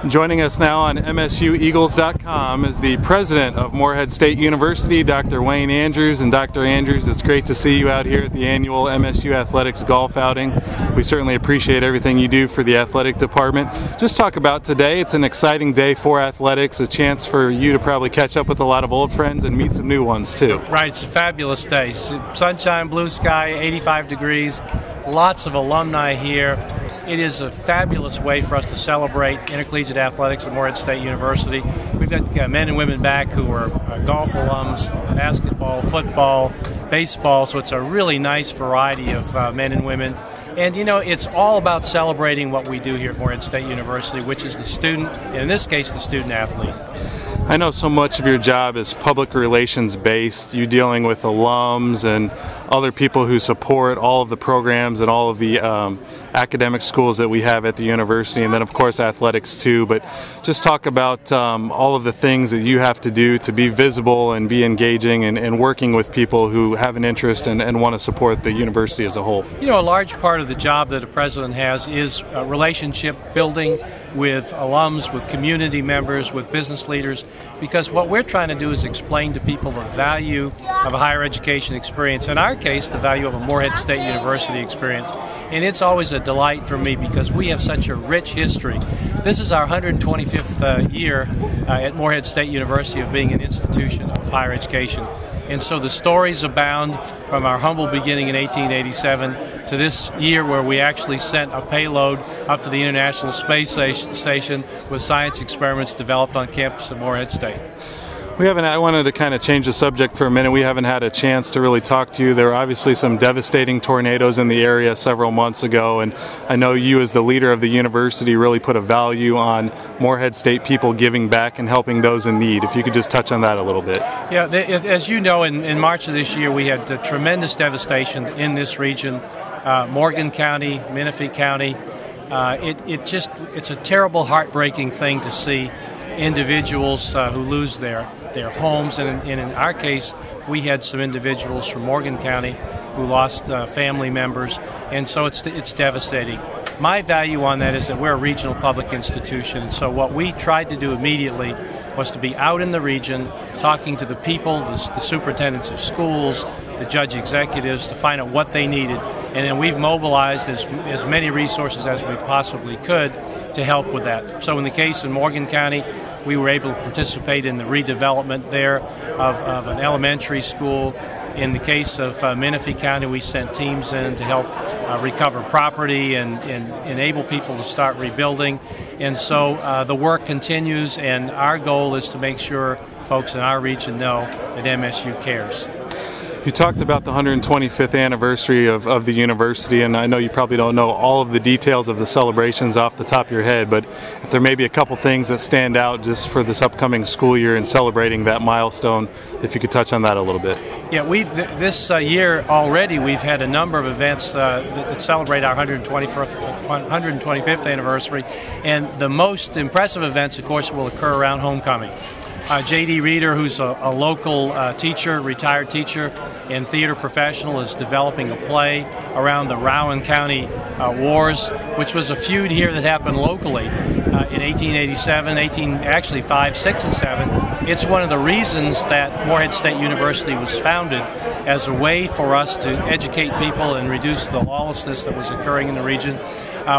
Joining us now on MSUEagles.com is the president of Morehead State University, Dr. Wayne Andrews. And Dr. Andrews, it's great to see you out here at the annual MSU Athletics Golf Outing. We certainly appreciate everything you do for the athletic department. Just talk about today. It's an exciting day for athletics, a chance for you to probably catch up with a lot of old friends and meet some new ones too. Right, it's a fabulous day. Sunshine, blue sky, 85 degrees, lots of alumni here. It is a fabulous way for us to celebrate intercollegiate athletics at Morehead State University. We've got men and women back who are golf alums, basketball, football, baseball, so it's a really nice variety of men and women. And you know, it's all about celebrating what we do here at Morehead State University, which is the student, and in this case, the student athlete. I know so much of your job is public relations based. You dealing with alums and other people who support all of the programs and all of the academic schools that we have at the university, and then of course athletics too. But just talk about all of the things that you have to do to be visible and be engaging and working with people who have an interest and want to support the university as a whole. You know, a large part of the job that a president has is relationship building with alums, with community members, with business leaders, because what we're trying to do is explain to people the value of a higher education experience. In our case, the value of a Morehead State University experience. And it's always a delight for me because we have such a rich history. This is our 125th year at Morehead State University of being an institution of higher education. And so the stories abound from our humble beginning in 1887 to this year where we actually sent a payload up to the International Space Station with science experiments developed on campus at Morehead State. I wanted to kind of change the subject for a minute. We haven't had a chance to really talk to you. There were obviously some devastating tornadoes in the area several months ago, and I know you as the leader of the university really put a value on Morehead State people giving back and helping those in need. If you could just touch on that a little bit. Yeah, as you know, in March of this year we had tremendous devastation in this region, Morgan County, Menifee County. It's a terrible, heartbreaking thing to see individuals who lose their homes, and in our case we had some individuals from Morgan County who lost family members, and so it's devastating. My value on that is that we're a regional public institution, and so what we tried to do immediately was to be out in the region talking to the people, the superintendents of schools, the judge executives, to find out what they needed, and then we've mobilized as many resources as we possibly could to help with that. So in the case in Morgan County, we were able to participate in the redevelopment there of an elementary school. In the case of Menifee County, we sent teams in to help recover property and enable people to start rebuilding. And so the work continues, and our goal is to make sure folks in our region know that MSU cares. You talked about the 125th anniversary of the university, and I know you probably don't know all of the details of the celebrations off the top of your head, but if there may be a couple things that stand out just for this upcoming school year in celebrating that milestone, if you could touch on that a little bit. Yeah, this year already we've had a number of events that celebrate our 125th anniversary, and the most impressive events, of course, will occur around homecoming. J.D. Reeder, who's a local teacher, retired teacher and theater professional, is developing a play around the Rowan County Wars, which was a feud here that happened locally in 1887, actually 5, 6, and 7. It's one of the reasons that Morehead State University was founded, as a way for us to educate people and reduce the lawlessness that was occurring in the region.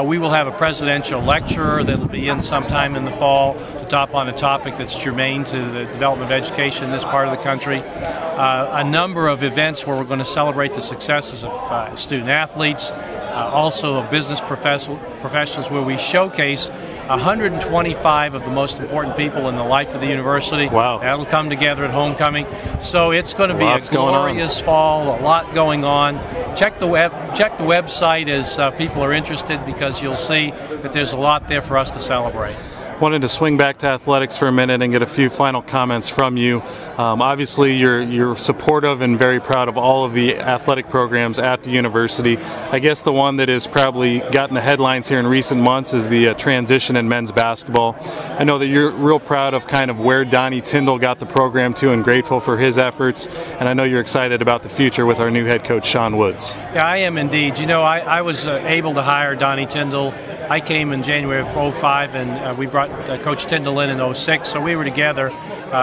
We will have a presidential lecturer that will be in sometime in the fall to talk on a topic that's germane to the development of education in this part of the country. A number of events where we're going to celebrate the successes of student athletes, also of business professionals, where we showcase 125 of the most important people in the life of the university. Wow. That'll come together at homecoming. So it's going to be a glorious fall, a lot going on. Check the website as people are interested, because you'll see that there's a lot there for us to celebrate. Wanted to swing back to athletics for a minute and get a few final comments from you. Obviously, you're supportive and very proud of all of the athletic programs at the university. I guess the one that has probably gotten the headlines here in recent months is the transition in men's basketball. I know that you're real proud of kind of where Donnie Tyndall got the program to and grateful for his efforts, and I know you're excited about the future with our new head coach, Sean Woods. Yeah, I am indeed. You know, I was able to hire Donnie Tyndall. I came in January of 2005, and we brought brought Coach Tyndall in 06, so we were together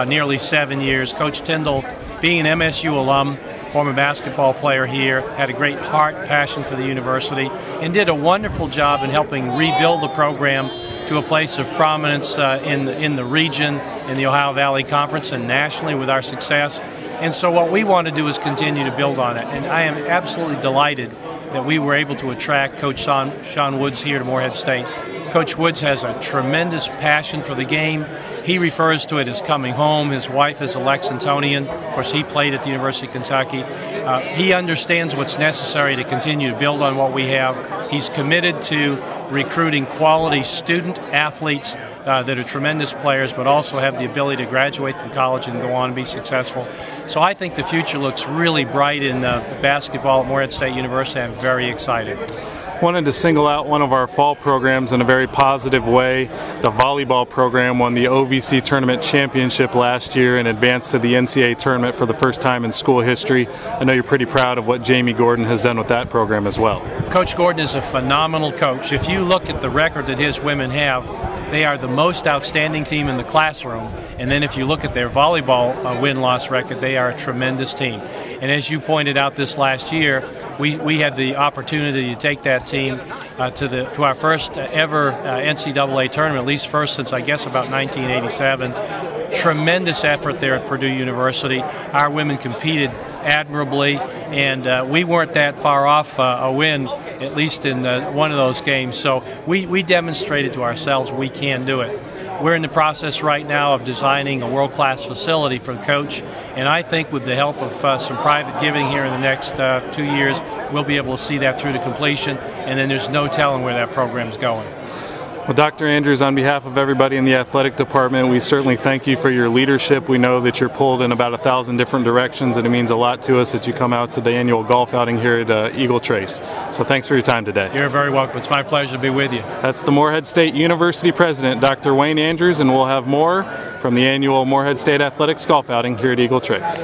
nearly 7 years. Coach Tyndall, being an MSU alum, former basketball player here, had a great heart, passion for the university, and did a wonderful job in helping rebuild the program to a place of prominence in the region, in the Ohio Valley Conference, and nationally with our success. And so what we want to do is continue to build on it. And I am absolutely delighted that we were able to attract Coach Sean Woods here to Morehead State. Coach Woods has a tremendous passion for the game. He refers to it as coming home. His wife is a Lexingtonian. Of course, he played at the University of Kentucky. He understands what's necessary to continue to build on what we have. He's committed to recruiting quality student athletes that are tremendous players, but also have the ability to graduate from college and go on and be successful. So I think the future looks really bright in basketball at Morehead State University. I'm very excited. Wanted to single out one of our fall programs in a very positive way. The volleyball program won the OVC Tournament Championship last year and advanced to the NCAA Tournament for the first time in school history. I know you're pretty proud of what Jamie Gordon has done with that program as well. Coach Gordon is a phenomenal coach. If you look at the record that his women have, they are the most outstanding team in the classroom. And then if you look at their volleyball win-loss record, they are a tremendous team. And as you pointed out this last year, we had the opportunity to take that team to our first ever NCAA tournament, at least first since I guess about 1987. Tremendous effort there at Purdue University. Our women competed admirably, and we weren't that far off a win, at least in one of those games. So we demonstrated to ourselves we can do it. We're in the process right now of designing a world-class facility for the coach, and I think with the help of some private giving here in the next 2 years, we'll be able to see that through to completion, and then there's no telling where that program's going. Well, Dr. Andrews, on behalf of everybody in the athletic department, we certainly thank you for your leadership. We know that you're pulled in about 1,000 different directions, and it means a lot to us that you come out to the annual golf outing here at Eagle Trace. So thanks for your time today. You're very welcome. It's my pleasure to be with you. That's the Morehead State University President, Dr. Wayne Andrews, and we'll have more from the annual Morehead State Athletics golf outing here at Eagle Trace.